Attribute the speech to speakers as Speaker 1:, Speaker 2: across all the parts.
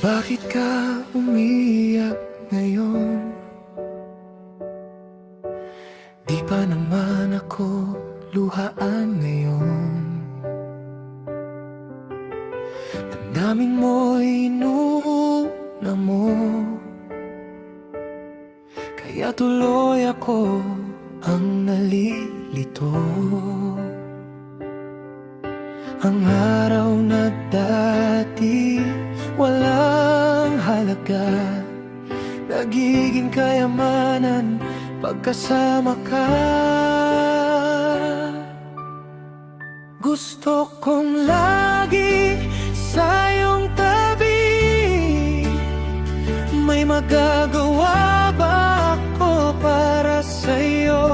Speaker 1: Bakit ka umiyak ngayon? Di pa naman ako luhaan ngayon. Damdamin mo'y inuuna mo, kaya tuloy ako ang nalilito. Ang araw na dati walang halaga, nagiging kayamanan pagkasama ka. Gusto kong lagi sa iyong tabi. May magagawa ba ako para sa'yo,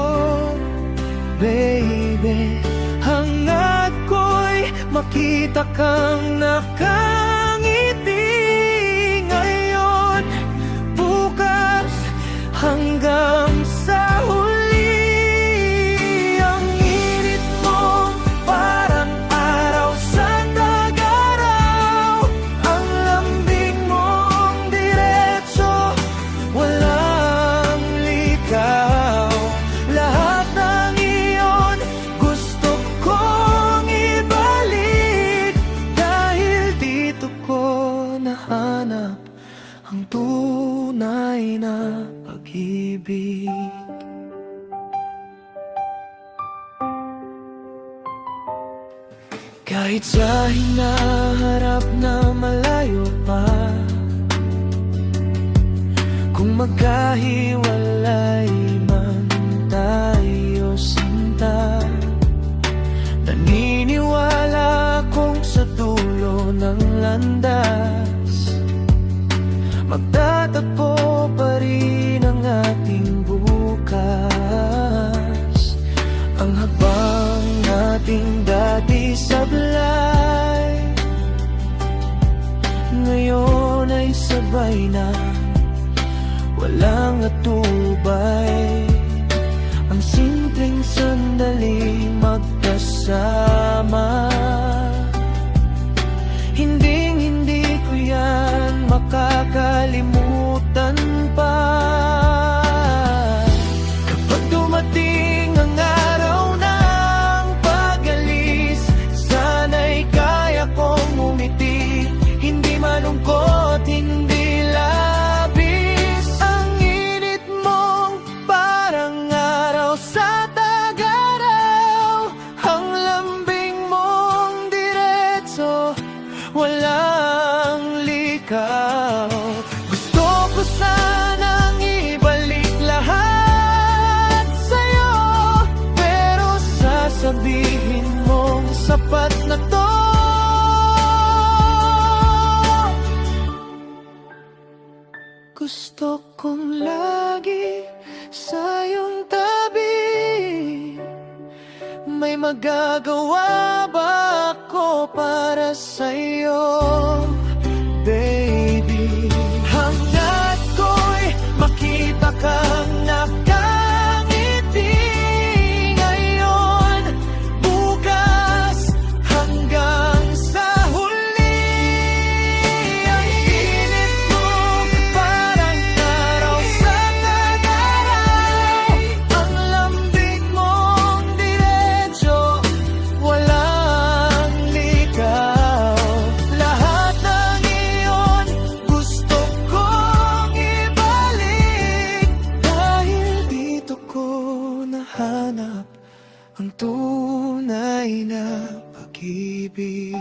Speaker 1: baby? Hangad ko'y makita kang nakangiti ngayon, bukas, hanggang sa huli. Ang init mo parang araw sa tag-araw, ang lambing mong diretso, walang ligaw. Lahat ng iyon gusto kong ibalik, dahil dito ko nahanap ang tunay na pag-ibig. Kahit sa hinaharap na malayo pa, kung magkahiwalay man tayo, sinta, naniniwala akong sa dulo ng landas magtatagpo pa rin ang ating bukas. Ang habang nating dati sablay, ngayon ay sabay na, walang atubay. Ang simpleng sandali magkasama, hindi ko yan makakalimutan pa. Kapag dumating ang araw ng pag-alis, sana'y kaya kong umiti, hindi malungkot, hindi labis. Ang init mong parang araw sa tag-araw, ang lambing mong diretso, walang ligaw. Gusto ko sanang ibalik lahat sa'yo, pero sasabihin mong sapat na to. Gusto kong lagi sa iyong tabi. May magagawa ba ako para sa'yo, baby? Hangad ko'y makita kang nakangiti ngayon, bukas, hanggang sa huli. Ang init mo parang araw sa tag-araw, ang lambing mong diretso, walang ligaw. Lahat ng iyon gusto kong ibalik, dahil dito ko nahanap ang tunay na pag-ibig.